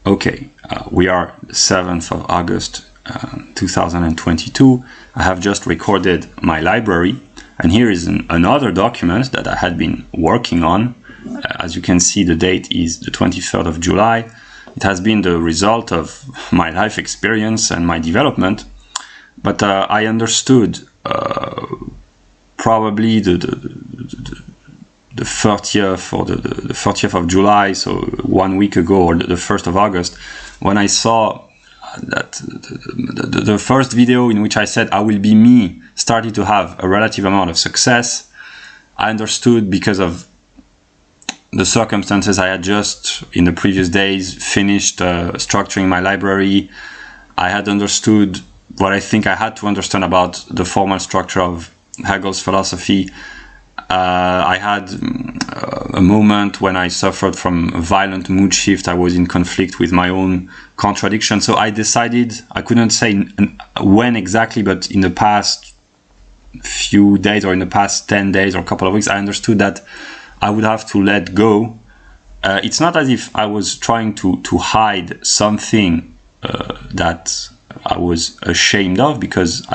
Okay, we are the 7th of August 2022. I have just recorded my library, and here is another document that I had been working on. As you can see, the date is the 23rd of July. It has been the result of my life experience and my development, but I understood probably the 30th or the 30th of July, so 1 week ago, or the 1st of August, when I saw that the first video in which I said I will be me started to have a relative amount of success. I understood, because of the circumstances, I had just in the previous days finished structuring my library. I had understood what I think I had to understand about the formal structure of Hegel's philosophy. I had a moment when I suffered from a violent mood shift. I was in conflict with my own contradiction. So I decided, I couldn't say when exactly, but in the past few days, or in the past 10 days or a couple of weeks, I understood that I would have to let go. It's not as if I was trying to hide something that I was ashamed of, because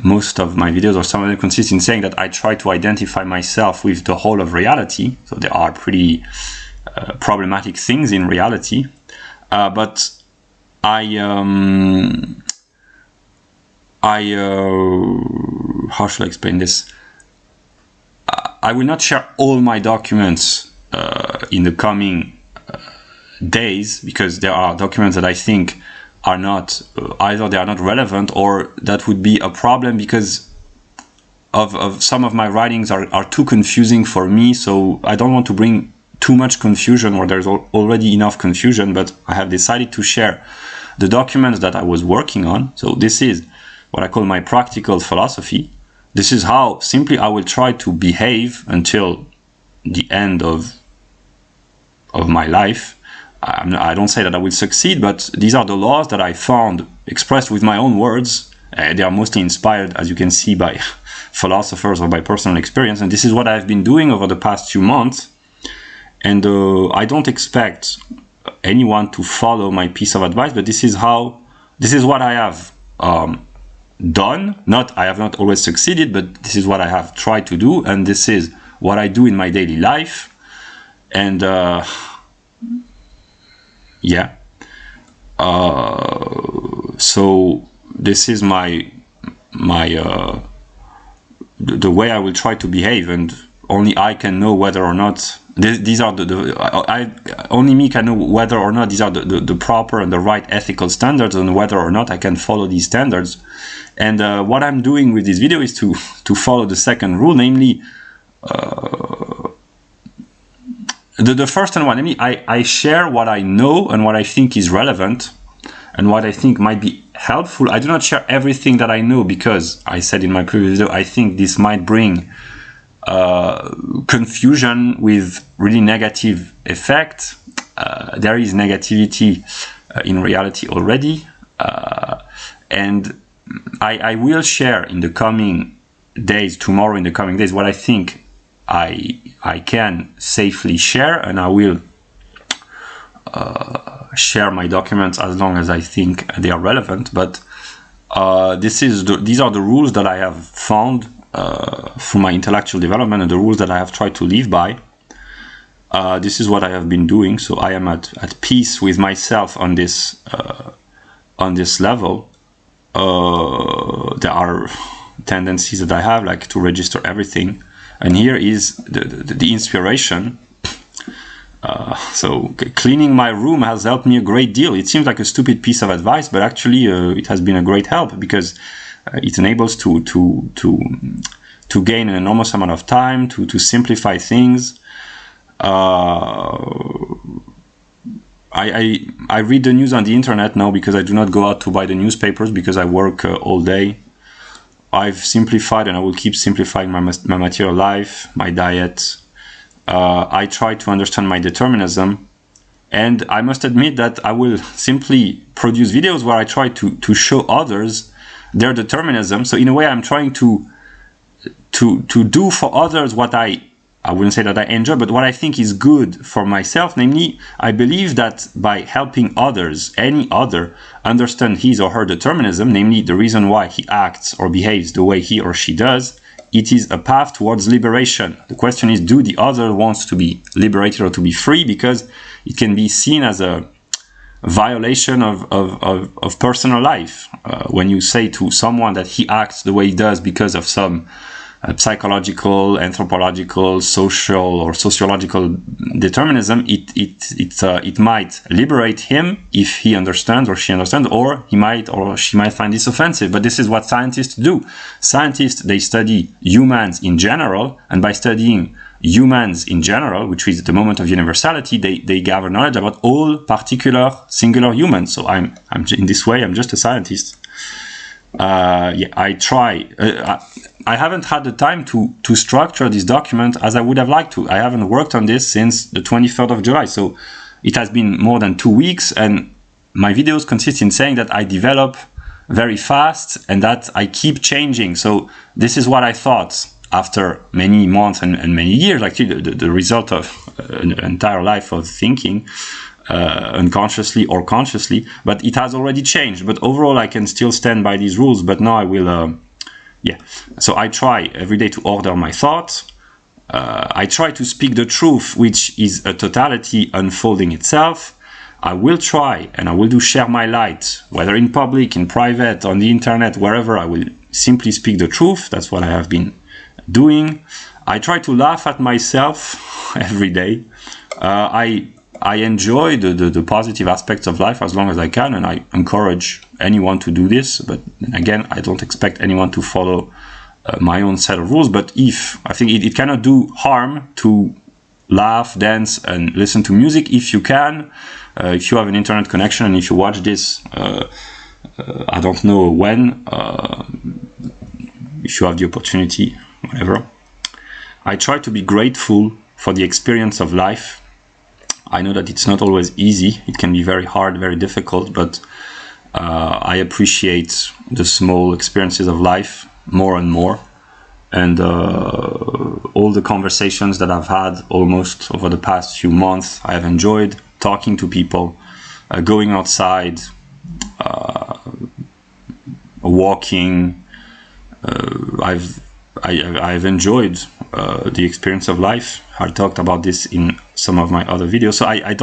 most of my videos, or some of them, consist in saying that I try to identify myself with the whole of reality. So there are pretty problematic things in reality, but how should I explain this? I will not share all my documents in the coming days, because there are documents that I think are not, either they are not relevant, or that would be a problem because of some of my writings are too confusing for me. So I don't want to bring too much confusion where there's already enough confusion, but I have decided to share the documents that I was working on. So this is what I call my practical philosophy. This is how simply I will try to behave until the end of my life. I don't say that I will succeed, but these are the laws that I found expressed with my own words. They are mostly inspired, as you can see, by philosophers or by personal experience. And this is what I've been doing over the past few months. And I don't expect anyone to follow my piece of advice, but this is what I have done. I have not always succeeded, but this is what I have tried to do. And this is what I do in my daily life. And yeah, so this is the way I will try to behave, and only I can know whether or not these are only me can know whether or not these are the proper and the right ethical standards, and whether or not I can follow these standards. And what I'm doing with this video is to follow the second rule, namely the first one. Namely, I share what I know and what I think is relevant and what I think might be helpful. I do not share everything that I know, because I said in my previous video, I think this might bring confusion with really negative effect. There is negativity in reality already, and I will share in the coming days, tomorrow, in the coming days, what I think I can safely share, and I will share my documents as long as I think they are relevant. But these are the rules that I have found through my intellectual development, and the rules that I have tried to live by. This is what I have been doing, so I am at peace with myself on this level. There are tendencies that I have, like to register everything. And here is the inspiration. So cleaning my room has helped me a great deal. It seems like a stupid piece of advice, but actually it has been a great help, because it enables to gain an enormous amount of time, to simplify things. I read the news on the internet now, because I do not go out to buy the newspapers, because I work all day. I've simplified, and I will keep simplifying my material life, my diet. I try to understand my determinism, and I must admit that I will simply produce videos where I try to show others their determinism. So in a way, I'm trying to do for others what I I wouldn't say that I enjoy, but what I think is good for myself. Namely, I believe that by helping others, any other, understand his or her determinism, namely the reason why he acts or behaves the way he or she does, it is a path towards liberation. The question is, do the other wants to be liberated or to be free? Because it can be seen as a violation of personal life. When you say to someone that he acts the way he does because of some psychological, anthropological, social, or sociological determinism, it might liberate him if he understands or she understands, or he might or she might find this offensive. But this is what scientists do. Scientists, they study humans in general, and by studying humans in general, which is the moment of universality, they gather knowledge about all particular singular humans. So I'm in this way, I'm just a scientist. I try. I haven't had the time to structure this document as I would have liked to. I haven't worked on this since the 23rd of July, so it has been more than 2 weeks, and my videos consist in saying that I develop very fast and that I keep changing. So this is what I thought after many months and many years, actually the result of an entire life of thinking, unconsciously or consciously, but it has already changed. But overall, I can still stand by these rules, but now I will, So I try every day to order my thoughts. I try to speak the truth, which is a totality unfolding itself. I will try and I will share my light, whether in public, in private, on the internet, wherever. I will simply speak the truth. That's what I have been doing. I try to laugh at myself every day. I enjoy the positive aspects of life as long as I can, and I encourage anyone to do this. But again, I don't expect anyone to follow my own set of rules. But I think it cannot do harm to laugh, dance, and listen to music if you can. If you have an internet connection and if you watch this, I don't know when, if you have the opportunity, whatever. I try to be grateful for the experience of life. I know that it's not always easy. It can be very hard, very difficult, but I appreciate the small experiences of life more and more. And all the conversations that I've had almost over the past few months, I have enjoyed talking to people, going outside, walking. I've enjoyed the experience of life. I talked about this in some of my other videos. So I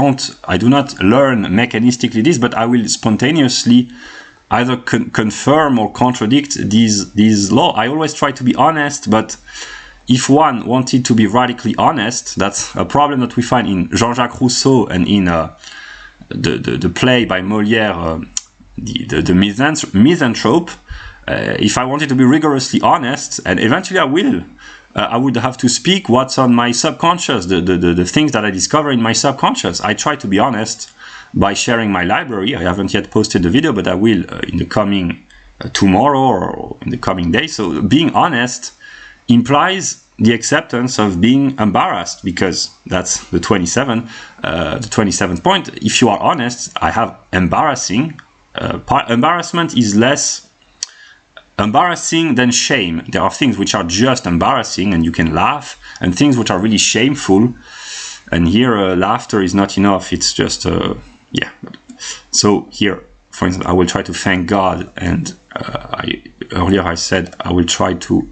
do not learn mechanistically this, but I will spontaneously either confirm or contradict these laws. I always try to be honest, but if one wanted to be radically honest, that's a problem that we find in Jean-Jacques Rousseau and in the play by Molière, the Misanthrope. If I wanted to be rigorously honest, and eventually I would have to speak what's on my subconscious, the things that I discover in my subconscious. I try to be honest by sharing my library. I haven't yet posted the video, but I will in the coming tomorrow or in the coming days. So being honest implies the acceptance of being embarrassed, because that's the 27th point. If you are honest, I have embarrassing. Embarrassment is less embarrassing than shame. There are things which are just embarrassing and you can laugh, and things which are really shameful. And here, laughter is not enough. It's just, So here, for instance, I will try to thank God, and earlier I said I will try to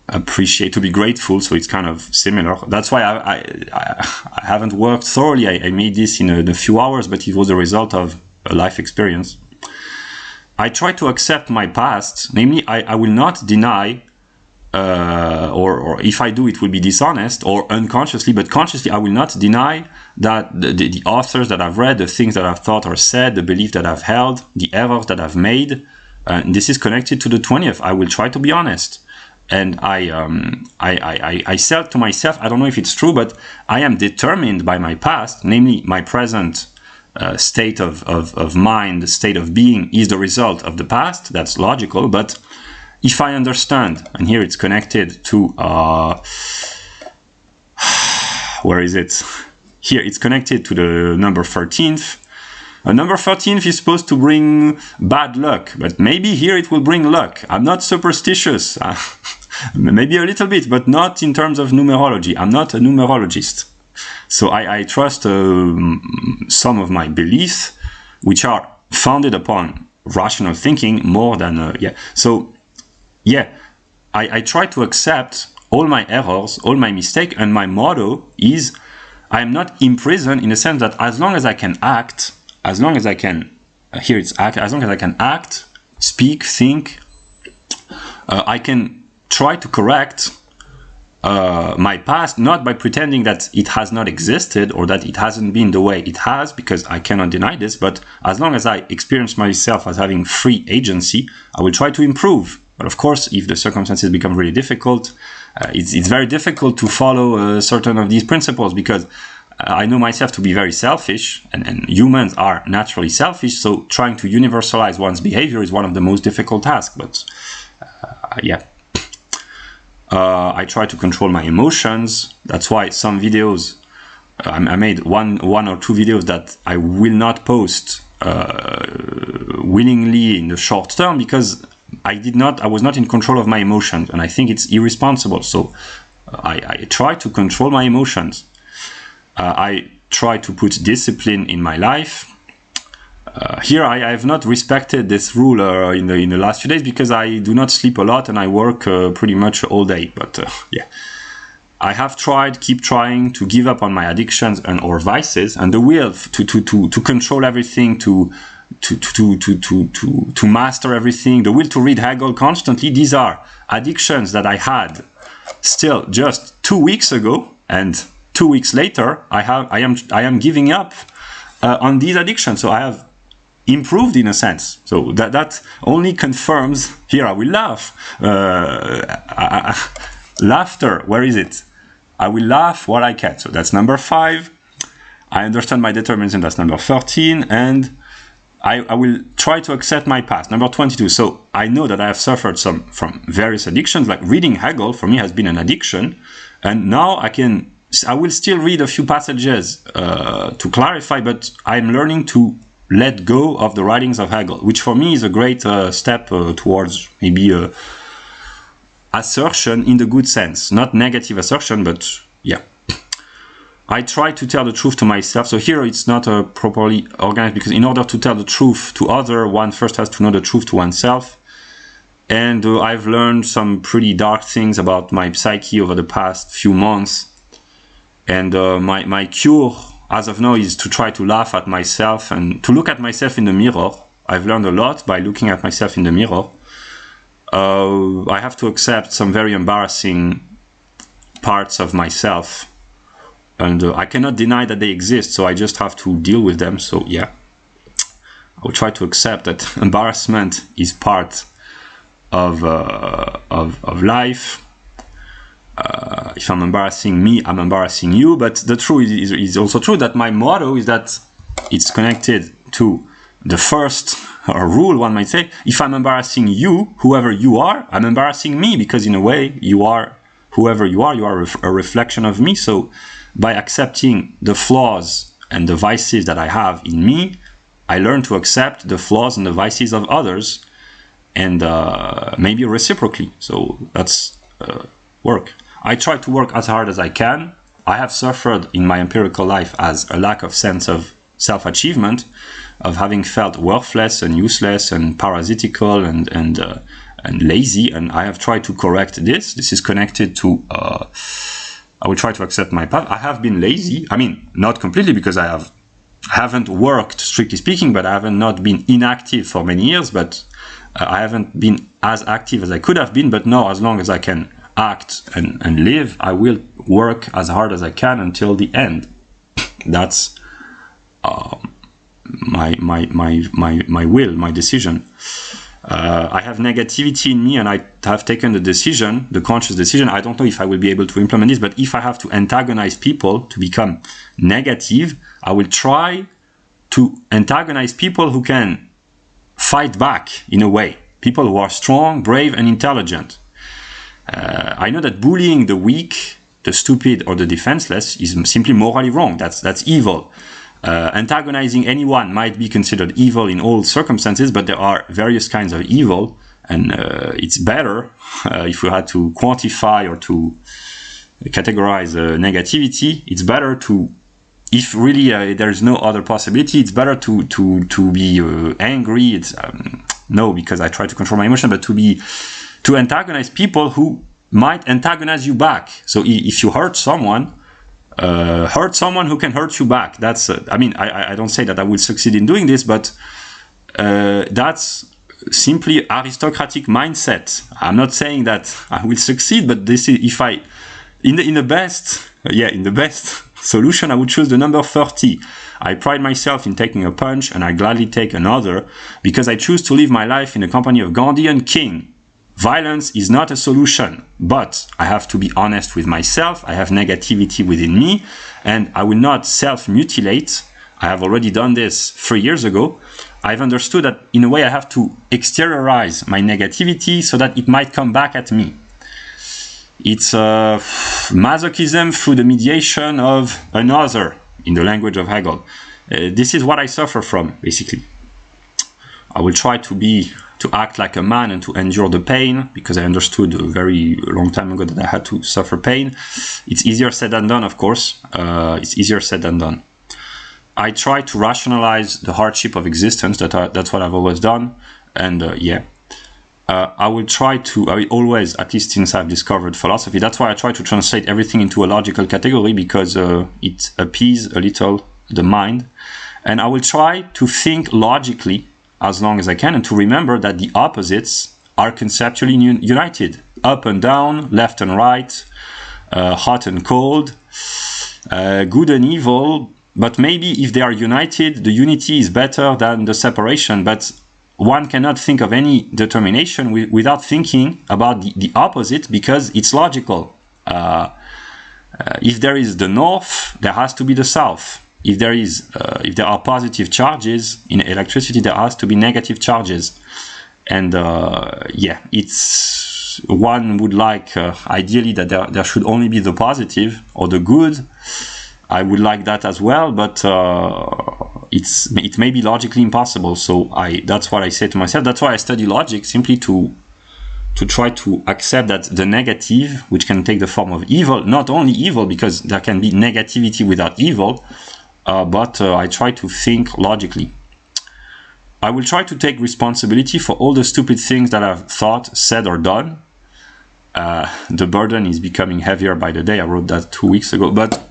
appreciate, to be grateful. So it's kind of similar. That's why I haven't worked thoroughly. I made this in a few hours, but it was a result of a life experience. I try to accept my past. Namely, I will not deny, or if I do, it will be dishonest or unconsciously, but consciously I will not deny that the authors that I've read, the things that I've thought or said, the belief that I've held, the errors that I've made, this is connected to the 20th. I will try to be honest. And I said to myself, I don't know if it's true, but I am determined by my past, namely my present state of mind, state of being is the result of the past. That's logical. But if I understand, and here it's connected to, where is it? Here it's connected to the number 13th. Number 13 is supposed to bring bad luck, but maybe here it will bring luck. I'm not superstitious, maybe a little bit, but not in terms of numerology. I'm not a numerologist. So I trust some of my beliefs, which are founded upon rational thinking more than, So, I try to accept all my errors, all my mistakes, and my motto is I am not imprisoned in the sense that as long as I can act, as long as I can, as long as I can act, speak, think, I can try to correct my past, not by pretending that it has not existed or that it hasn't been the way it has, because I cannot deny this, but as long as I experience myself as having free agency, I will try to improve. But of course, if the circumstances become really difficult, it's very difficult to follow certain of these principles, because I know myself to be very selfish, and humans are naturally selfish, so trying to universalize one's behavior is one of the most difficult tasks. But I try to control my emotions. That's why some videos, I made one or two videos that I will not post willingly in the short term, because I was not in control of my emotions, and I think it's irresponsible. So I try to control my emotions. I try to put discipline in my life. Here I have not respected this rule in the last few days, because I do not sleep a lot and I work pretty much all day. But I have keep trying to give up on my addictions and or vices, and the will to control everything, to master everything, the will to read Hegel constantly. These are addictions that I had still just 2 weeks ago, and 2 weeks later I am giving up on these addictions. So I have improved in a sense. So that only confirms. Here I will laugh. Laughter, where is it? I will laugh while I can. So that's number 5. I understand my determinism. That's number 13. And I will try to accept my past. Number 22. So I know that I have suffered from various addictions. Like reading Hegel for me has been an addiction. And now I will still read a few passages to clarify, but I'm learning to let go of the writings of Hegel, which for me is a great step towards maybe assertion in the good sense, not negative assertion, but I try to tell the truth to myself. So here it's not properly organized, because in order to tell the truth to others, one first has to know the truth to oneself. And I've learned some pretty dark things about my psyche over the past few months. And my cure as of now is to try to laugh at myself and to look at myself in the mirror. I've learned a lot by looking at myself in the mirror. I have to accept some very embarrassing parts of myself, and I cannot deny that they exist, so I just have to deal with them. So I will try to accept that embarrassment is part of life. If I'm embarrassing me, I'm embarrassing you. But the truth is also true that my motto is that it's connected to the first rule, one might say. If I'm embarrassing you, whoever you are, I'm embarrassing me, because in a way, you are whoever you are a reflection of me. So by accepting the flaws and the vices that I have in me, I learn to accept the flaws and the vices of others, and maybe reciprocally. So that's work. I try to work as hard as I can. I have suffered in my empirical life as a lack of sense of self-achievement, of having felt worthless and useless and parasitical and lazy, and I have tried to correct this. This is connected to I will try to accept my path. I have been lazy. I mean, not completely, because I haven't worked, strictly speaking, but I haven't not been inactive for many years, but I haven't been as active as I could have been. But now, as long as I can act and live, I will work as hard as I can until the end. That's my will, my decision. I have negativity in me, and I have taken the decision, the conscious decision. I don't know if I will be able to implement this, but if I have to antagonize people to become negative, I will try to antagonize people who can fight back in a way. People who are strong, brave, and intelligent. I know that bullying the weak, the stupid, or the defenseless is simply morally wrong. That's evil. Antagonizing anyone might be considered evil in all circumstances, but there are various kinds of evil, and it's better if we had to quantify or to categorize negativity. It's better to, if really there's no other possibility, it's better to be angry. It's no, because I try to control my emotion, but to antagonize people who might antagonize you back. So if you hurt someone who can hurt you back. That's I mean, I don't say that I will succeed in doing this, but that's simply aristocratic mindset. I'm not saying that I will succeed, but this is, if I in the best solution, I would choose the number 30. I pride myself in taking a punch, and I gladly take another, because I choose to live my life in the company of Gandhi and King. Violence is not a solution, but I have to be honest with myself. I have negativity within me, and I will not self-mutilate. I have already done this 3 years ago. I've understood that in a way I have to exteriorize my negativity so that it might come back at me. It's masochism through the mediation of another, in the language of Hegel. This is what I suffer from, basically. I will try to act like a man and to endure the pain, because I understood a very long time ago that I had to suffer pain. It's easier said than done, of course. It's easier said than done. I try to rationalize the hardship of existence. That's what I've always done. And I will always, at least since I've discovered philosophy, that's why I try to translate everything into a logical category, because it appeases a little the mind. And I will try to think logically as long as I can, and to remember that the opposites are conceptually united. Up and down, left and right, hot and cold, good and evil. But maybe if they are united, the unity is better than the separation. But one cannot think of any determination without thinking about the opposite, because it's logical. If there is the north, there has to be the south. If there are positive charges in electricity, there has to be negative charges. And it's one would like ideally that there should only be the positive or the good. I would like that as well, but it may be logically impossible. So that's what I say to myself. That's why I study logic, simply to try to accept that the negative, which can take the form of evil, not only evil, because there can be negativity without evil, but I try to think logically. I will try to take responsibility for all the stupid things that I've thought, said, or done. The burden is becoming heavier by the day. I wrote that 2 weeks ago, but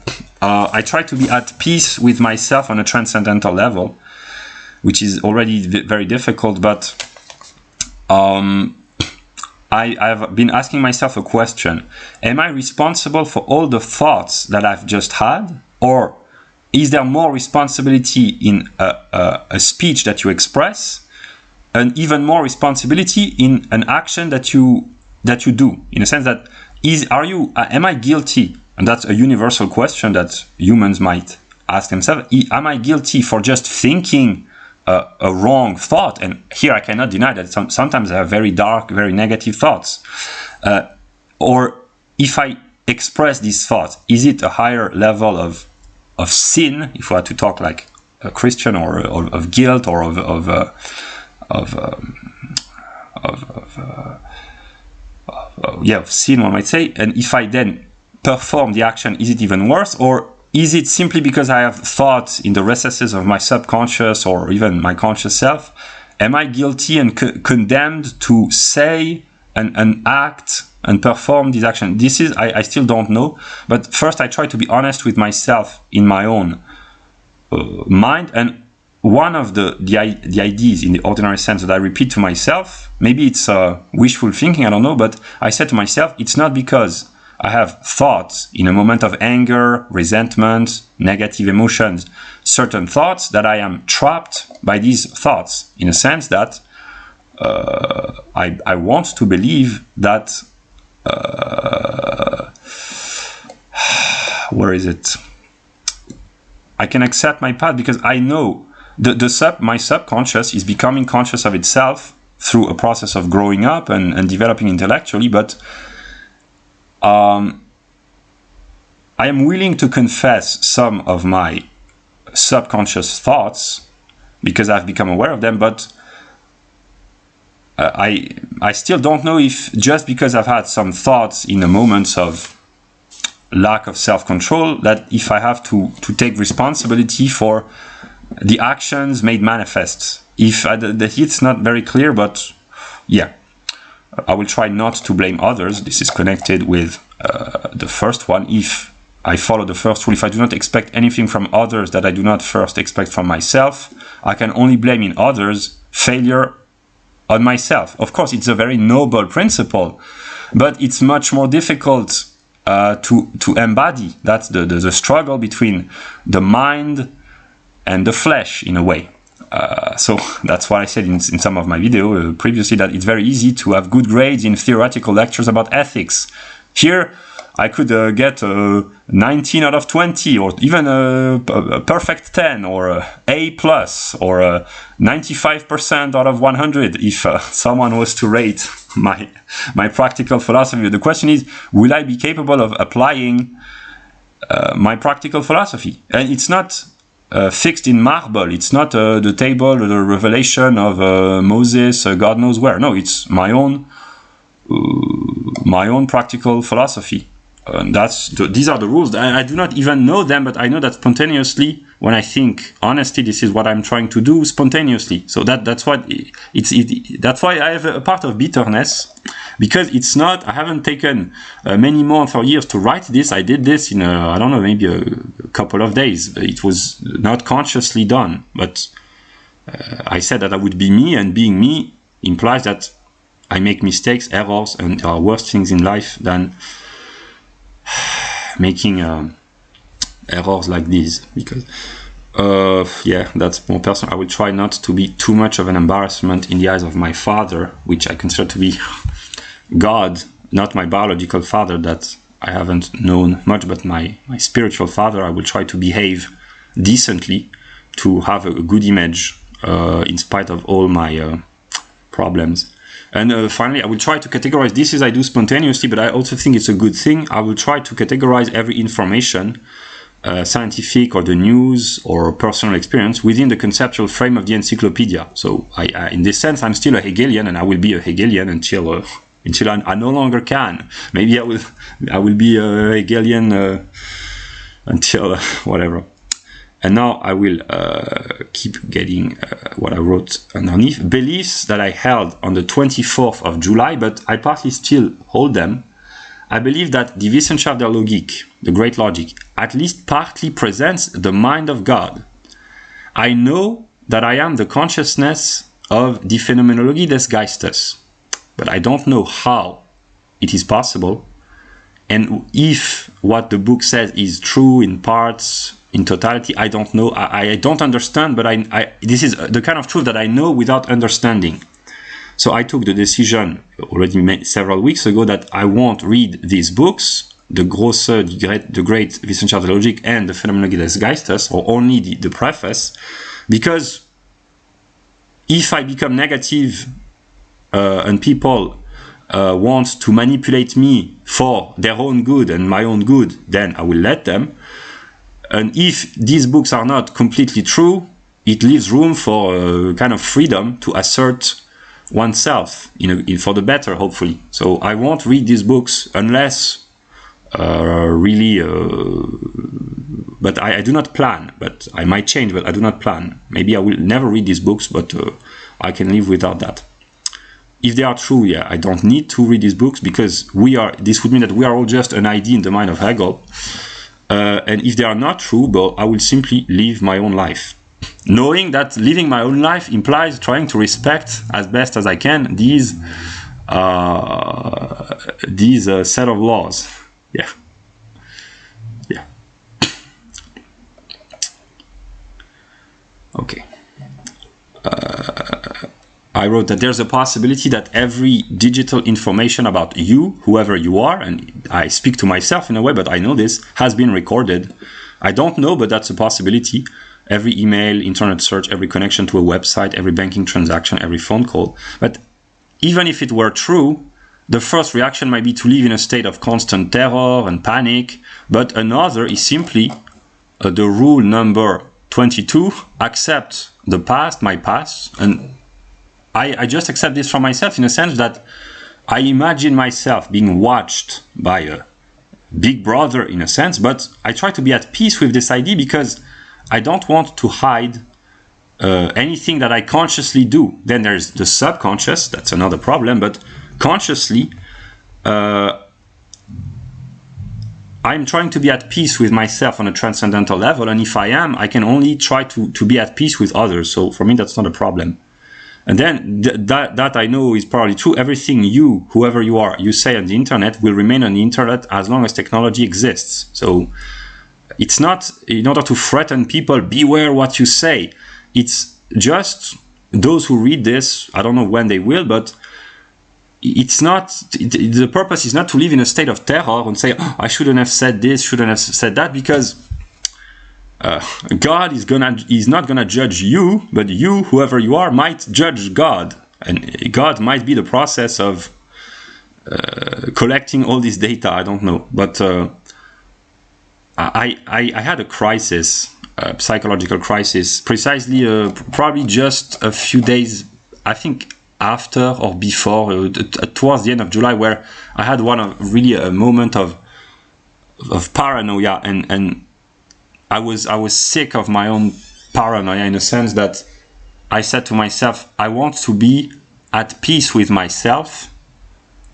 I try to be at peace with myself on a transcendental level, which is already very difficult, but I've been asking myself a question. Am I responsible for all the thoughts that I've just had? Or is there more responsibility in a speech that you express, and even more responsibility in an action that you do? In a sense that, am I guilty? And that's a universal question that humans might ask themselves. Am I guilty for just thinking a wrong thought? And here I cannot deny that sometimes I have very dark, very negative thoughts. Or if I express these thoughts, is it a higher level of sin, if we had to talk like a Christian, or of guilt, or of sin, one might say? And if I then perform the action, is it even worse? Or is it simply because I have thought in the recesses of my subconscious or even my conscious self? Am I guilty and condemned to say and act and perform this action? This is, I still don't know. But first I try to be honest with myself in my own mind. And one of the ideas in the ordinary sense that I repeat to myself, maybe it's wishful thinking, I don't know, but I said to myself, it's not because I have thoughts in a moment of anger, resentment, negative emotions, certain thoughts, that I am trapped by these thoughts, in a sense that I want to believe that where is it? I can accept my path, because I know my subconscious is becoming conscious of itself through a process of growing up and developing intellectually, but I am willing to confess some of my subconscious thoughts because I've become aware of them, but I still don't know if just because I've had some thoughts in the moments of lack of self-control, that if I have to take responsibility for the actions made manifest. If it's not very clear, but yeah, I will try not to blame others. This is connected with the first one. If I follow the first rule, if I do not expect anything from others that I do not first expect from myself, I can only blame in others failure on myself. Of course, it's a very noble principle, but it's much more difficult to embody. That's the struggle between the mind and the flesh, in a way. So that's why I said in some of my video previously that it's very easy to have good grades in theoretical lectures about ethics. Here, I could get 19 out of 20, or even a perfect 10, or A+, or 95% out of 100 if someone was to rate my practical philosophy. The question is, will I be capable of applying my practical philosophy? And it's not fixed in marble. It's not the table, the revelation of Moses, God knows where. No, it's my own practical philosophy. These are the rules. I do not even know them, but I know that spontaneously, when I think honestly, this is what I'm trying to do spontaneously. So that's why I have a part of bitterness, because it's not. I haven't taken many months or years to write this. I did this in I don't know, maybe a couple of days. It was not consciously done, but I said that I would be me, and being me implies that I make mistakes, errors, and there are worse things in life than making errors like these. Because yeah, that's more personal. I will try not to be too much of an embarrassment in the eyes of my father, which I consider to be God, not my biological father that I haven't known much, but my spiritual father. I will try to behave decently, to have a good image in spite of all my problems. And finally, I will try to categorize. This is I do spontaneously, but I also think it's a good thing. I will try to categorize every information, scientific or the news or personal experience, within the conceptual frame of the encyclopedia. So I in this sense, I'm still a Hegelian, and I will be a Hegelian until I no longer can. Maybe I will be a Hegelian until whatever. And now I will keep getting what I wrote underneath. Beliefs that I held on the 24th of July, but I partly still hold them. I believe that die Wissenschaft der Logik, the great logic, at least partly presents the mind of God. I know that I am the consciousness of die Phänomenologie des Geistes, but I don't know how it is possible, and if what the book says is true in parts, in totality, I don't know. I don't understand, but this is the kind of truth that I know without understanding. So I took the decision already several weeks ago that I won't read these books, the great Wissenschaft der Logik and the Phänomenologie des Geistes, or only the preface, because if I become negative and people want to manipulate me for their own good and my own good, then I will let them. And if these books are not completely true, it leaves room for kind of freedom to assert oneself for the better, hopefully. So I won't read these books unless really, but I do not plan, but I might change, but I do not plan. Maybe I will never read these books, but I can live without that. If they are true, yeah, I don't need to read these books, because this would mean that we are all just an idea in the mind of Hegel. And if they are not true, well, I will simply live my own life, knowing that living my own life implies trying to respect as best as I can these set of laws. Yeah. Okay. I wrote that there's a possibility that every digital information about you, whoever you are, and I speak to myself in a way, but I know this, has been recorded. I don't know, but that's a possibility. Every email, internet search, every connection to a website, every banking transaction, every phone call. But even if it were true, the first reaction might be to live in a state of constant terror and panic, but another is simply the rule number 22, accept the past, my past, and I just accept this from myself in a sense that I imagine myself being watched by a big brother in a sense, but I try to be at peace with this idea because I don't want to hide anything that I consciously do. Then there's the subconscious, that's another problem, but consciously I'm trying to be at peace with myself on a transcendental level, and if I am, I can only try to be at peace with others. So for me, that's not a problem. And then that I know is probably true. Everything you, whoever you are, you say on the internet will remain on the internet as long as technology exists. So it's not in order to threaten people, beware what you say. It's just those who read this, I don't know when they will, but it's not, the purpose is not to live in a state of terror and say, oh, I shouldn't have said this, shouldn't have said that, because God is not gonna judge you, but you, whoever you are, might judge God, and God might be the process of collecting all this data. I don't know, but I had a crisis, a psychological crisis, precisely probably just a few days, I think after or before, towards the end of July, where I had really a moment of paranoia, and I was sick of my own paranoia, in a sense that I said to myself, I want to be at peace with myself,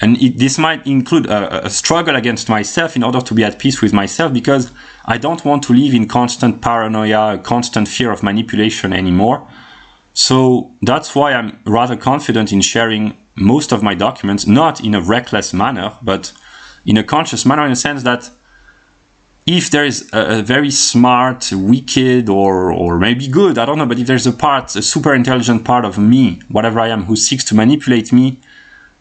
and this might include a struggle against myself in order to be at peace with myself, because I don't want to live in constant paranoia, constant fear of manipulation anymore. So that's why I'm rather confident in sharing most of my documents, not in a reckless manner, but in a conscious manner, in a sense that if there is a very smart, wicked, or maybe good, I don't know, but if there's a super intelligent part of me, whatever I am, who seeks to manipulate me,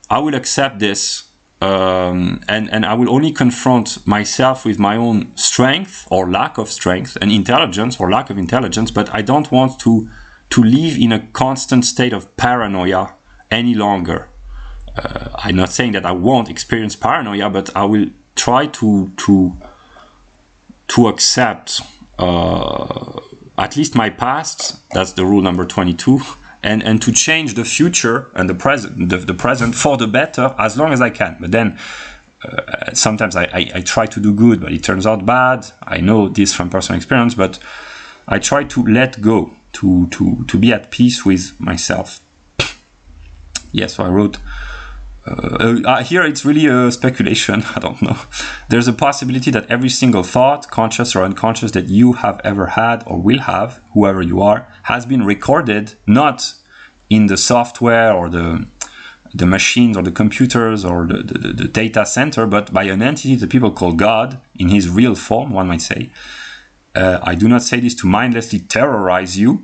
I will accept this, and I will only confront myself with my own strength or lack of strength, and intelligence or lack of intelligence, but I don't want to live in a constant state of paranoia any longer. I'm not saying that I won't experience paranoia, but I will try to accept at least my past. That's the rule number 22, and to change the future and the present for the better as long as I can. But then sometimes I try to do good, but it turns out bad. I know this from personal experience, but I try to let go, to be at peace with myself. Yes, so I wrote here it's really a speculation, I don't know. There's a possibility that every single thought, conscious or unconscious, that you have ever had or will have, whoever you are, has been recorded, not in the software or the machines or the computers or the data center, but by an entity that people call God, in his real form, one might say. I do not say this to mindlessly terrorize you,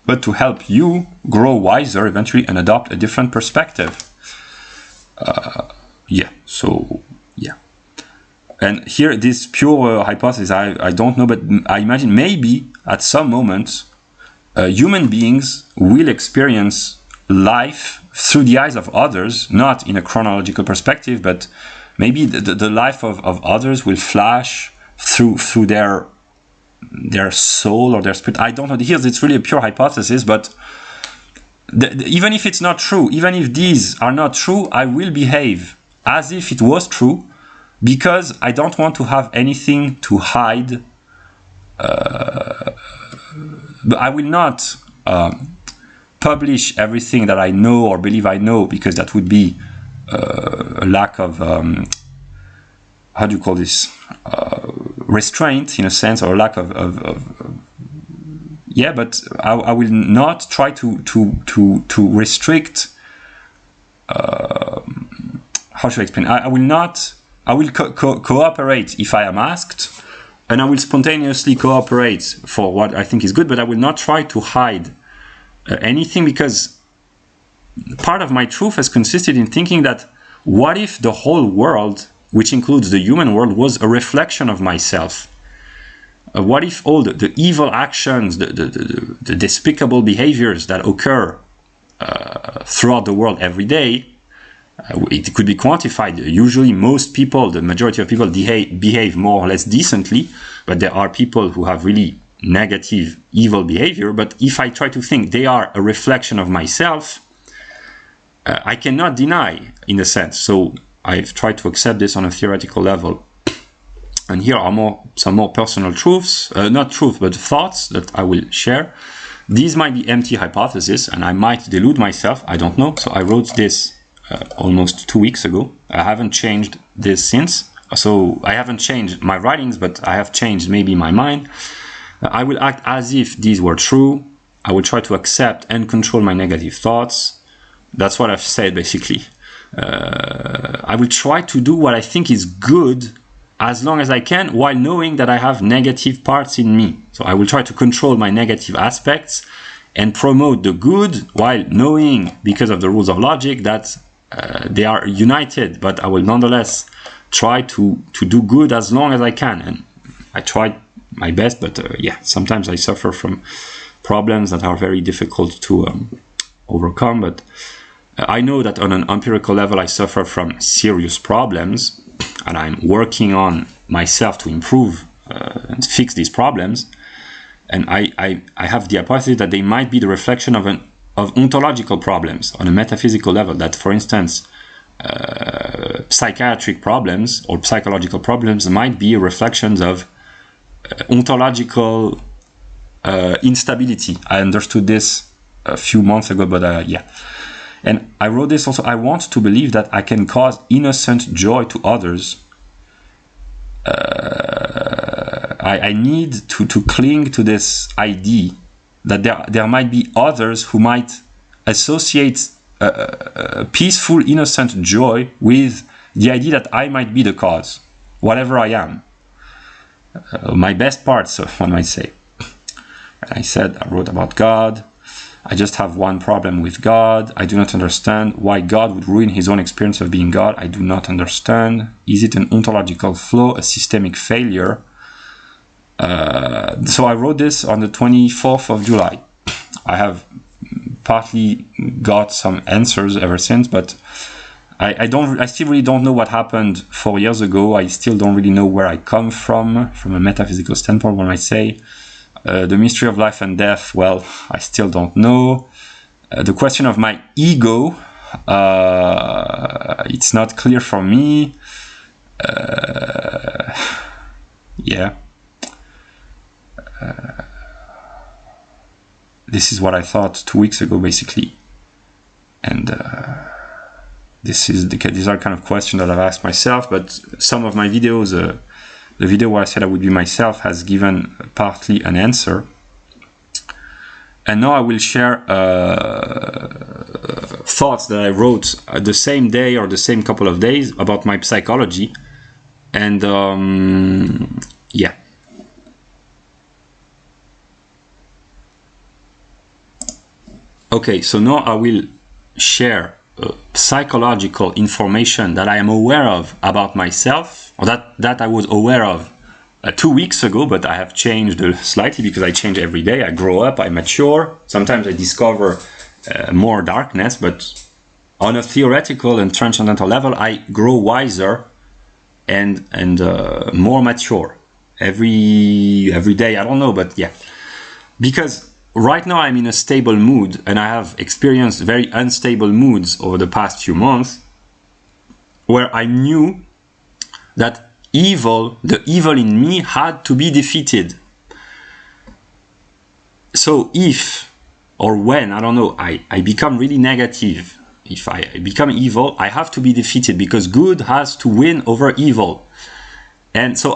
but to help you grow wiser eventually and adopt a different perspective. And here, this pure hypothesis, I don't know, but I imagine maybe at some moment human beings will experience life through the eyes of others, not in a chronological perspective, but maybe the life of others will flash through their soul or their spirit. I don't know. Here it's really a pure hypothesis, but even if it's not true, even if these are not true, I will behave as if it was true, because I don't want to have anything to hide. But I will not publish everything that I know or believe I know, because that would be a lack of how do you call this, restraint, in a sense, or lack of yeah, but I will not try to restrict. How should I explain? I will cooperate if I am asked, and I will spontaneously cooperate for what I think is good, but I will not try to hide anything, because part of my truth has consisted in thinking that what if the whole world, which includes the human world, was a reflection of myself? What if all the evil actions, the despicable behaviors that occur throughout the world every day, it could be quantified. Usually most people, the majority of people behave more or less decently, but there are people who have really negative, evil behavior, but if I try to think they are a reflection of myself, I cannot deny, in a sense. So I've tried to accept this on a theoretical level. And here are some more personal truths, not truth, but thoughts that I will share. These might be empty hypotheses, and I might delude myself, I don't know. So I wrote this almost 2 weeks ago. I haven't changed this since. So I haven't changed my writings, but I have changed maybe my mind. I will act as if these were true. I will try to accept and control my negative thoughts. That's what I've said, basically. I will try to do what I think is good as long as I can, while knowing that I have negative parts in me. So I will try to control my negative aspects and promote the good, while knowing, because of the rules of logic, that they are united. But I will nonetheless try to do good as long as I can. And I tried my best, but yeah, sometimes I suffer from problems that are very difficult to overcome. But I know that on an empirical level I suffer from serious problems, and I'm working on myself to improve and fix these problems. And I have the hypothesis that they might be the reflection of ontological problems on a metaphysical level. That, for instance, psychiatric problems or psychological problems might be reflections of ontological instability. I understood this a few months ago, but yeah. And I wrote this also. I want to believe that I can cause innocent joy to others. I need to cling to this idea that there might be others who might associate peaceful, innocent joy with the idea that I might be the cause, whatever I am. My best parts, one might say. I wrote about God. I just have one problem with God. I do not understand why God would ruin his own experience of being God. I do not understand. Is it an ontological flaw, a systemic failure? So I wrote this on the 24th of July. I have partly got some answers ever since, but I still really don't know what happened 4 years ago. I still don't really know where I come from a metaphysical standpoint, one might say. The mystery of life and death, well, I still don't know. The question of my ego, it's not clear for me. Yeah. This is what I thought 2 weeks ago, basically. And these are kind of questions that I've asked myself, but some of my videos, the video where I said I would be myself has given partly an answer. And now I will share thoughts that I wrote the same day or the same couple of days about my psychology. And yeah. Okay, so now I will share psychological information that I am aware of about myself, or that I was aware of 2 weeks ago, but I have changed slightly because I change every day. I grow up, I mature. Sometimes I discover more darkness, but on a theoretical and transcendental level, I grow wiser and more mature every day. I don't know, but yeah, because right now I'm in a stable mood, and I have experienced very unstable moods over the past few months, where I knew that the evil in me had to be defeated. So if, or when, I don't know, I become really negative, if I become evil, I have to be defeated, because good has to win over evil. And so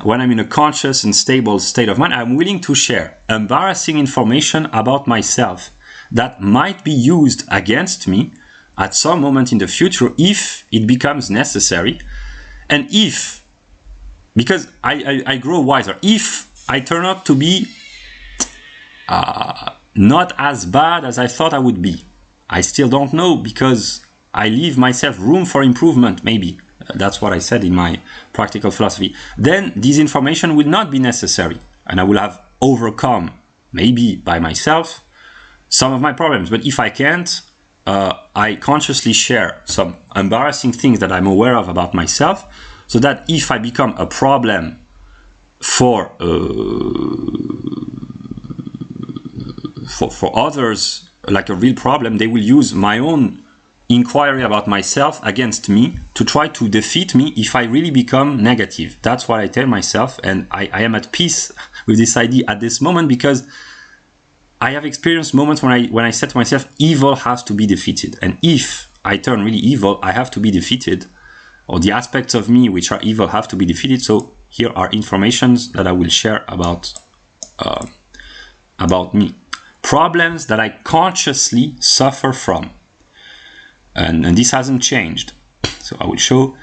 when I'm in a conscious and stable state of mind, I'm willing to share embarrassing information about myself that might be used against me at some moment in the future if it becomes necessary. And because I grow wiser, if I turn out to be not as bad as I thought I would be, I still don't know, because I leave myself room for improvement, maybe. That's what I said in my practical philosophy. Then this information will not be necessary, and I will have overcome, maybe by myself, some of my problems. But if I can't, I consciously share some embarrassing things that I'm aware of about myself, so that if I become a problem for for others, like a real problem, they will use my own inquiry about myself against me to try to defeat me if I really become negative. That's what I tell myself, and I am at peace with this idea at this moment, because I have experienced moments when I said to myself, evil has to be defeated, and if I turn really evil, I have to be defeated, or the aspects of me which are evil have to be defeated. So here are informations that I will share about me. Problems that I consciously suffer from. And this hasn't changed. So I will show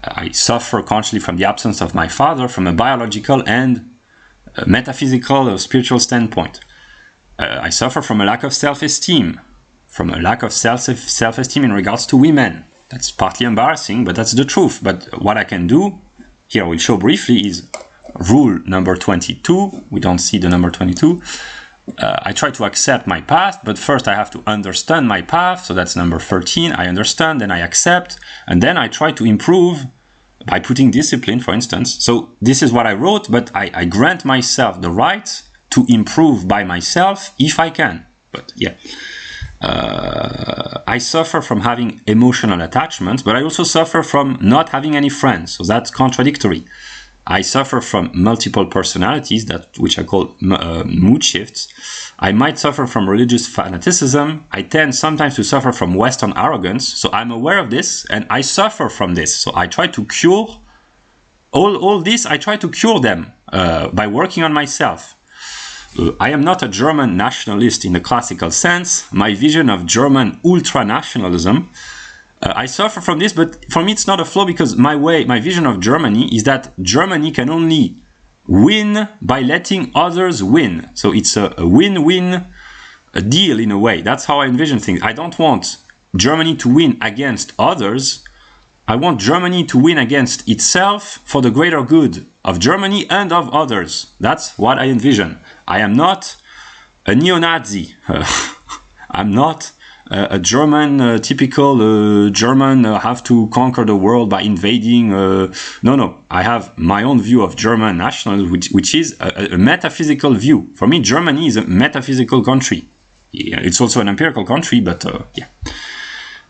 I suffer consciously from the absence of my father from a biological and metaphysical or spiritual standpoint. I suffer from a lack of self-esteem, from a lack of self-esteem in regards to women. That's partly embarrassing, but that's the truth. But what I can do, here I will show briefly, is rule number 22. We don't see the number 22. I try to accept my past, but first I have to understand my path. So that's number 13. I understand, then I accept, and then I try to improve by putting discipline, for instance. So this is what I wrote, but I grant myself the right to improve by myself if I can. But yeah, I suffer from having emotional attachments, but I also suffer from not having any friends. So that's contradictory. I suffer from multiple personalities, which I call mood shifts. I might suffer from religious fanaticism. I tend sometimes to suffer from Western arrogance. So I'm aware of this, and I suffer from this. So I try to cure all this. I try to cure them by working on myself. I am not a German nationalist in the classical sense. My vision of German ultra-nationalism, I suffer from this, but for me it's not a flaw, because my vision of Germany is that Germany can only win by letting others win. So it's a win-win deal in a way. That's how I envision things. I don't want Germany to win against others. I want Germany to win against itself for the greater good of Germany and of others. That's what I envision. I am not a neo-Nazi. I'm not a German, typical German have to conquer the world by invading. No. I have my own view of German nationalism, which is a metaphysical view. For me, Germany is a metaphysical country. Yeah, it's also an empirical country, but yeah.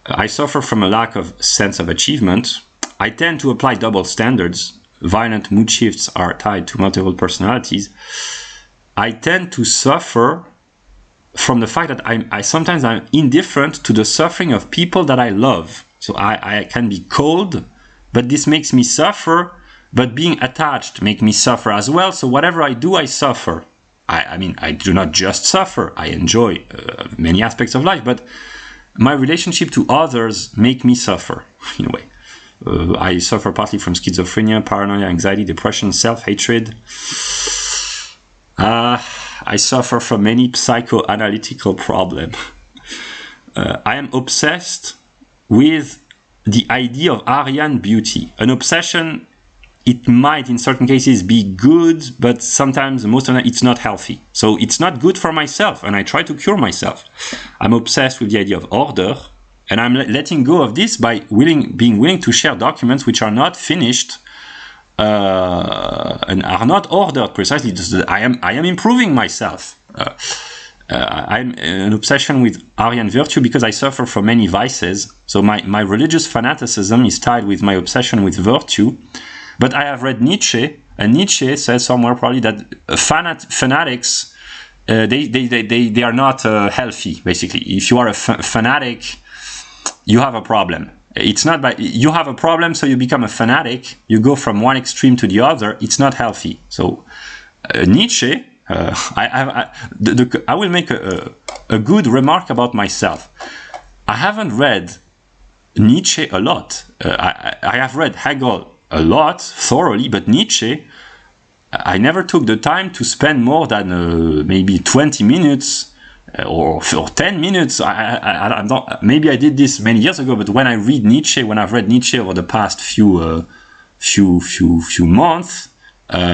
I suffer from a lack of sense of achievement. I tend to apply double standards. Violent mood shifts are tied to multiple personalities. I tend to suffer from the fact that I sometimes I'm indifferent to the suffering of people that I love. So I can be cold, but this makes me suffer, but being attached makes me suffer as well. So whatever I do, I suffer. I mean, I do not just suffer. I enjoy many aspects of life, but my relationship to others make me suffer in a way. I suffer partly from schizophrenia, paranoia, anxiety, depression, self-hatred. I suffer from many psychoanalytical problems. I am obsessed with the idea of Aryan beauty. An obsession, it might in certain cases be good, but sometimes, most of the time, it's not healthy. So it's not good for myself, and I try to cure myself. I'm obsessed with the idea of order, and I'm letting go of this by being willing to share documents which are not finished and are not ordered precisely. I am improving myself. I'm an obsession with Aryan virtue because I suffer from many vices. So my religious fanaticism is tied with my obsession with virtue. But I have read Nietzsche, and Nietzsche says somewhere probably that fanatics, they are not healthy, basically. If you are a fanatic, you have a problem. It's not by you have a problem, so you become a fanatic. You go from one extreme to the other. It's not healthy. So Nietzsche, I will make a good remark about myself. I haven't read Nietzsche a lot. I have read Hegel a lot, thoroughly, but Nietzsche, I never took the time to spend more than maybe 20 minutes or 10 minutes. I'm not, maybe I did this many years ago, but when I've read Nietzsche over the past few months,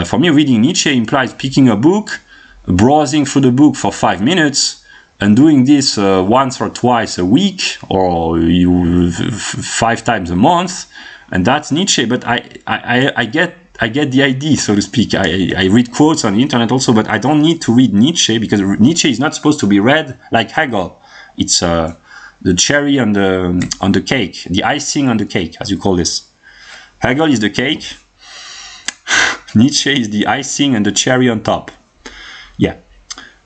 for me, reading Nietzsche implies picking a book, browsing through the book for 5 minutes, and doing this once or twice a week, or 5 times a month, and that's Nietzsche. But I get get the idea, so to speak. I read quotes on the internet also, but I don't need to read Nietzsche, because Nietzsche is not supposed to be read like Hegel. It's the cherry on the cake, the icing on the cake, as you call this. Hegel is the cake. Nietzsche is the icing and the cherry on top. Yeah.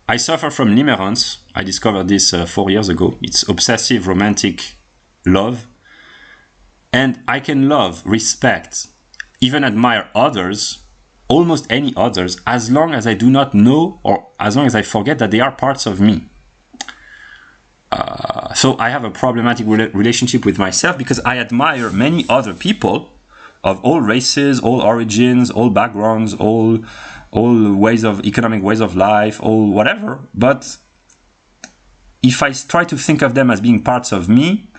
I suffer from limerence. I discovered this 4 years ago. It's obsessive romantic love. And I can love, respect, even admire others, almost any others, as long as I do not know, or as long as I forget that they are parts of me. So I have a problematic relationship with myself, because I admire many other people of all races, all origins, all backgrounds, all economic ways of life, all whatever. But if I try to think of them as being parts of me,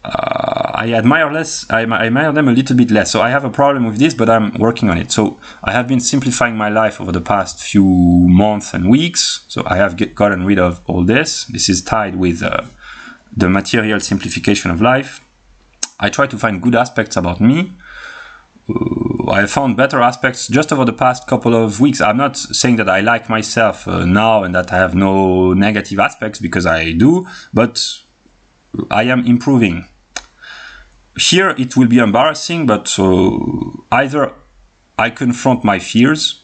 I admire them a little bit less. So I have a problem with this, but I'm working on it. So I have been simplifying my life over the past few months and weeks. So I have gotten rid of all this. This is tied with the material simplification of life. I try to find good aspects about me. I have found better aspects just over the past couple of weeks. I'm not saying that I like myself now and that I have no negative aspects, because I do, but I am improving. Here it will be embarrassing, but either I confront my fears,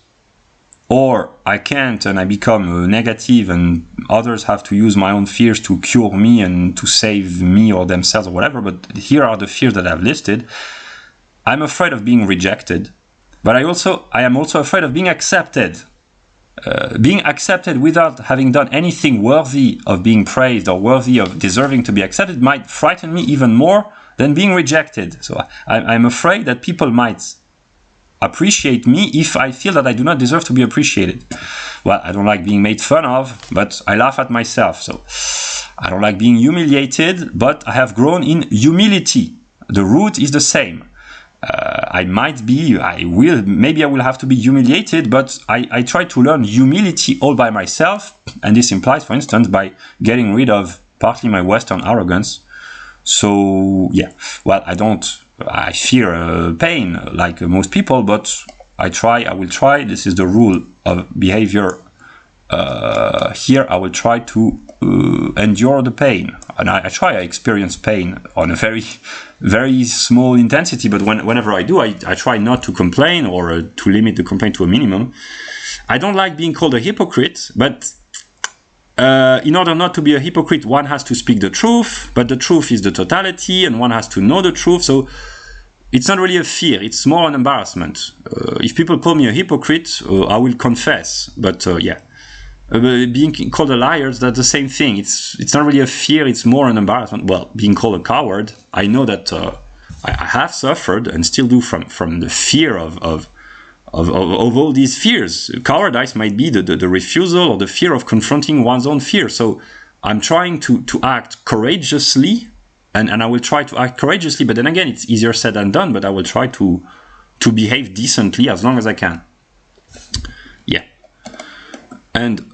or I can't and I become negative, and others have to use my own fears to cure me and to save me or themselves or whatever. But here are the fears that I've listed. I'm afraid of being rejected, but I am also afraid of being accepted. Being accepted without having done anything worthy of being praised or worthy of deserving to be accepted might frighten me even more than being rejected. So I'm afraid that people might appreciate me if I feel that I do not deserve to be appreciated. Well, I don't like being made fun of, but I laugh at myself. So I don't like being humiliated, but I have grown in humility. The root is the same. Maybe I will have to be humiliated, but I try to learn humility all by myself. And this implies, for instance, by getting rid of partly my Western arrogance. So, yeah, well, I fear pain like most people, but I will try. This is the rule of behavior. Here I will try to endure the pain, and I experience pain on a very, very small intensity, but whenever I do, I try not to complain, or to limit the complaint to a minimum. I don't like being called a hypocrite, but in order not to be a hypocrite, one has to speak the truth, but the truth is the totality, and one has to know the truth. So it's not really a fear, it's more an embarrassment. If people call me a hypocrite, I will confess, but yeah. Being called a liar, that's the same thing. It's not really a fear, it's more an embarrassment. Well, being called a coward, I know that I have suffered and still do from the fear of all these fears. Cowardice might be the refusal or the fear of confronting one's own fear. So I'm trying to act courageously, and I will try to act courageously, but then again, it's easier said than done, but I will try to behave decently as long as I can. Yeah. And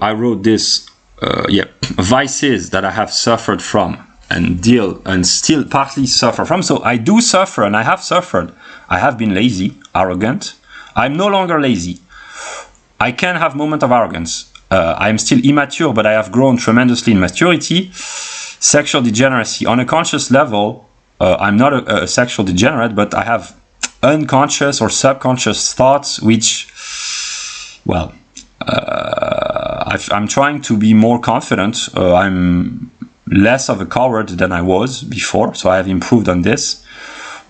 I wrote this, vices that I have suffered from and still partly suffer from. So I do suffer, and I have suffered. I have been lazy, arrogant. I'm no longer lazy. I can have moments of arrogance. I'm still immature, but I have grown tremendously in maturity. Sexual degeneracy. On a conscious level, I'm not a sexual degenerate, but I have unconscious or subconscious thoughts which, well, I'm trying to be more confident. I'm less of a coward than I was before, so I have improved on this.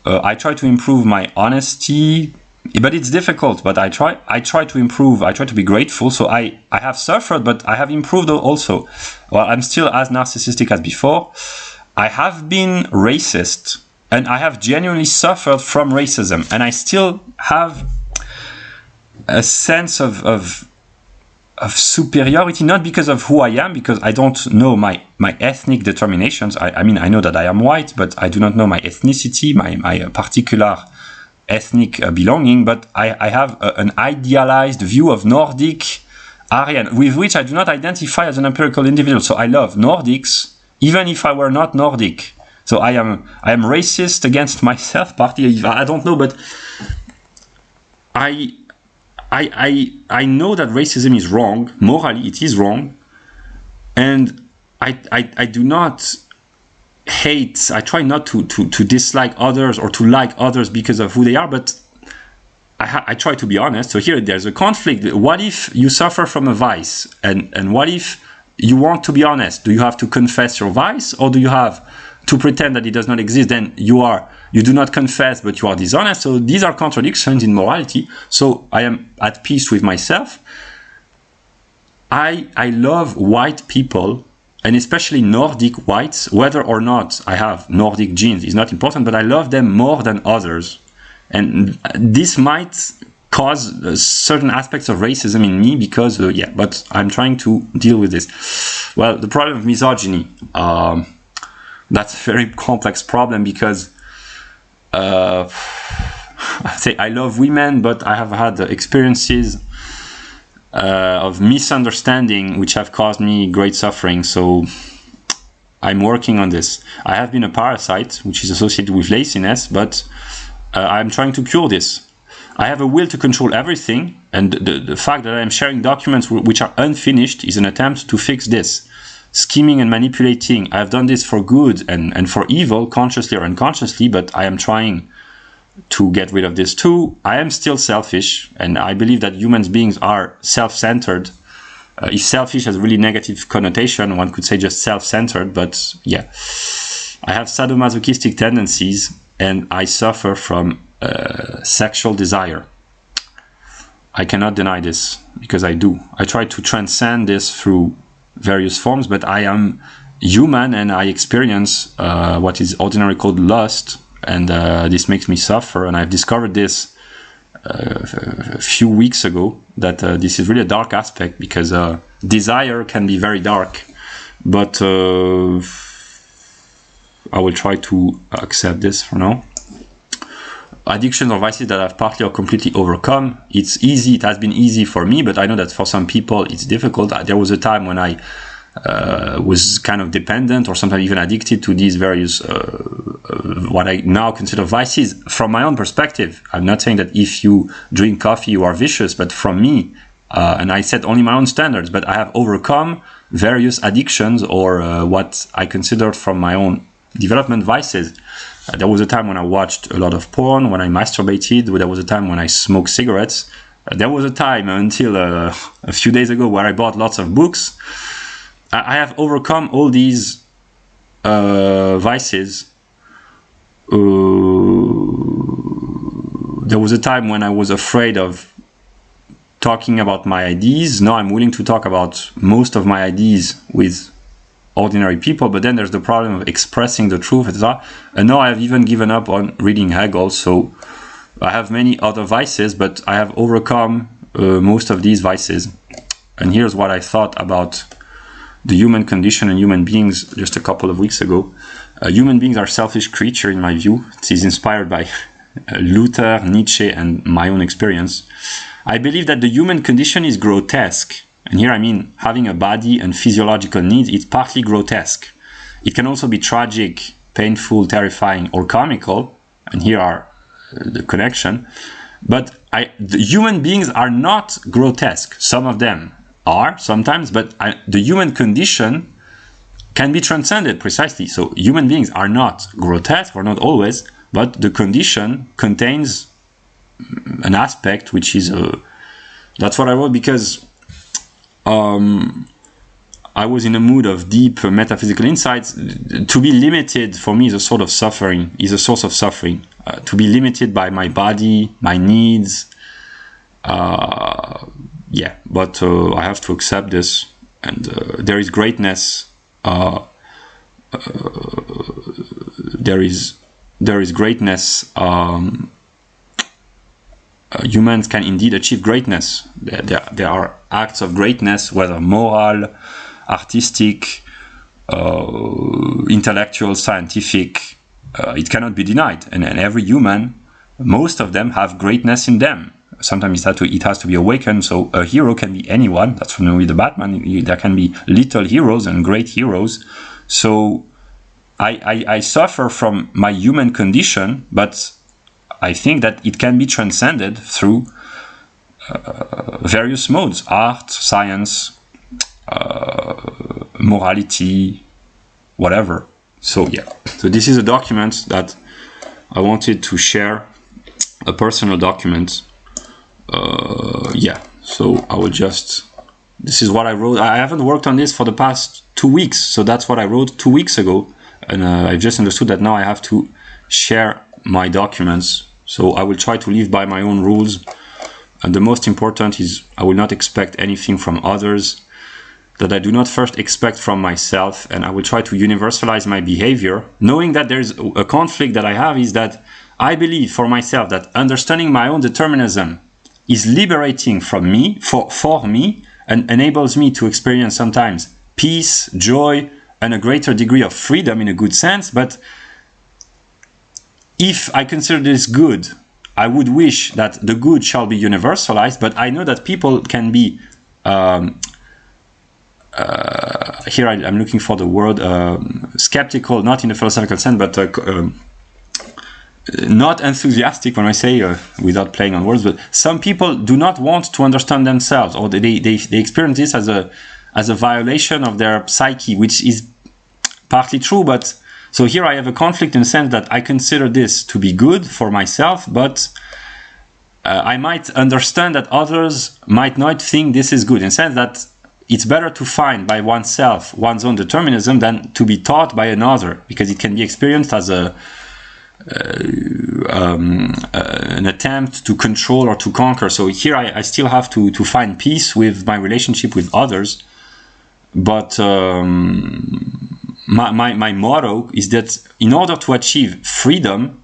I try to improve my honesty, but it's difficult. But I try to improve. I try to be grateful. So I have suffered, but I have improved also. Well, I'm still as narcissistic as before. I have been racist, and I have genuinely suffered from racism, and I still have a sense of superiority, not because of who I am, because I don't know my ethnic determinations. I mean, I know that I am white, but I do not know my ethnicity, my particular ethnic belonging, but I have an idealized view of Nordic Aryan, with which I do not identify as an empirical individual. So I love Nordics, even if I were not Nordic. So I am racist against myself, partly. I don't know, but I know that racism is wrong. Morally, it is wrong. And I do not hate, I try not to dislike others or to like others because of who they are, but I try to be honest. So here there's a conflict. What if you suffer from a vice? And what if you want to be honest? Do you have to confess your vice, or do you have to pretend that it does not exist? Then you do not confess, but you are dishonest. So these are contradictions in morality. So I am at peace with myself. I love white people, and especially Nordic whites. Whether or not I have Nordic genes is not important, but I love them more than others. And this might cause certain aspects of racism in me because, yeah, but I'm trying to deal with this. Well, the problem of misogyny, that's a very complex problem because I say I love women, but I have had experiences of misunderstanding which have caused me great suffering. So I'm working on this. I have been a parasite, which is associated with laziness, but I'm trying to cure this. I have a will to control everything, and the fact that I am sharing documents which are unfinished is an attempt to fix this. Scheming and manipulating, I have done this for good and for evil, consciously or unconsciously, but I am trying to get rid of this too. I am still selfish, and I believe that human beings are self-centered. If selfish has a really negative connotation, one could say just self-centered, but yeah. I have sadomasochistic tendencies, and I suffer from sexual desire. I cannot deny this, because I do. I try to transcend this through various forms, but I am human, and I experience what is ordinarily called lust, and this makes me suffer. And I've discovered this a few weeks ago, that this is really a dark aspect, because desire can be very dark, but I will try to accept this for now. Addictions or vices that I've partly or completely overcome. It's easy, it has been easy for me, but I know that for some people it's difficult. There was a time when I was kind of dependent, or sometimes even addicted to these various what I now consider vices. From my own perspective, I'm not saying that if you drink coffee you are vicious, but from me, and I set only my own standards, but I have overcome various addictions, or what I considered from my own development vices. There was a time when I watched a lot of porn, when I masturbated, there was a time when I smoked cigarettes. There was a time until a few days ago where I bought lots of books. I have overcome all these vices. There was a time when I was afraid of talking about my ideas. Now I'm willing to talk about most of my ideas with ordinary people, but then there's the problem of expressing the truth, etc. And now I have even given up on reading Hegel, so I have many other vices, but I have overcome most of these vices. And here's what I thought about the human condition and human beings just a couple of weeks ago. Human beings are selfish creatures, in my view. It is inspired by Luther, Nietzsche, and my own experience. I believe that the human condition is grotesque. And here I mean having a body and physiological needs, it's partly grotesque. It can also be tragic, painful, terrifying, or comical. And here are the connection. But the human beings are not grotesque. Some of them are sometimes, but the human condition can be transcended precisely. So human beings are not grotesque, or not always, but the condition contains an aspect which is that's what I wrote, because I was in a mood of deep metaphysical insights. To be limited for me is a sort of suffering, is a source of suffering. To be limited by my body, my needs, yeah, but I have to accept this, and there is greatness. There is greatness. Humans can indeed achieve greatness. There are acts of greatness, whether moral, artistic, intellectual, scientific. It cannot be denied. And every human, most of them have greatness in them. Sometimes it has to be awakened. So a hero can be anyone. That's from the Batman. There can be little heroes and great heroes. So I suffer from my human condition, but I think that it can be transcended through various modes: art, science, morality, whatever. So yeah, so this is a document that I wanted to share, a personal document. Yeah, so I will just, this is what I wrote. I haven't worked on this for the past 2 weeks, so that's what I wrote 2 weeks ago, and I just understood that now I have to share my documents. So I will try to live by my own rules, and the most important is I will not expect anything from others that I do not first expect from myself, and I will try to universalize my behavior, knowing that there's a conflict that I have, is that I believe for myself that understanding my own determinism is liberating from me, for me, and enables me to experience sometimes peace, joy, and a greater degree of freedom in a good sense. But if I consider this good, I would wish that the good shall be universalized, but I know that people can be, here I'm looking for the word, skeptical, not in the philosophical sense, but not enthusiastic when I say, without playing on words, but some people do not want to understand themselves, or they experience this as a violation of their psyche, which is partly true. But so here I have a conflict in the sense that I consider this to be good for myself, but I might understand that others might not think this is good, in the sense that it's better to find by oneself one's own determinism than to be taught by another, because it can be experienced as an attempt to control or to conquer. So here I still have to find peace with my relationship with others, but my motto is that in order to achieve freedom,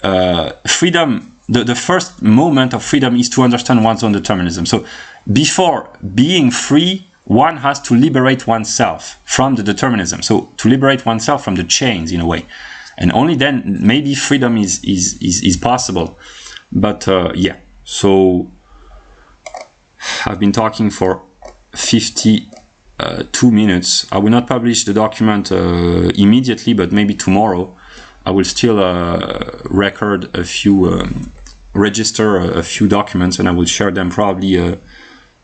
the first moment of freedom is to understand one's own determinism. So before being free, one has to liberate oneself from the determinism. So to liberate oneself from the chains, in a way. And only then maybe freedom is possible. But yeah, so I've been talking for 52 minutes. I will not publish the document immediately, but maybe tomorrow. I will still record a few, register a few documents, and I will share them probably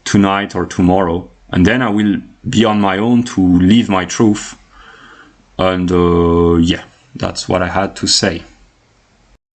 tonight or tomorrow. And then I will be on my own to live my truth. And yeah, that's what I had to say.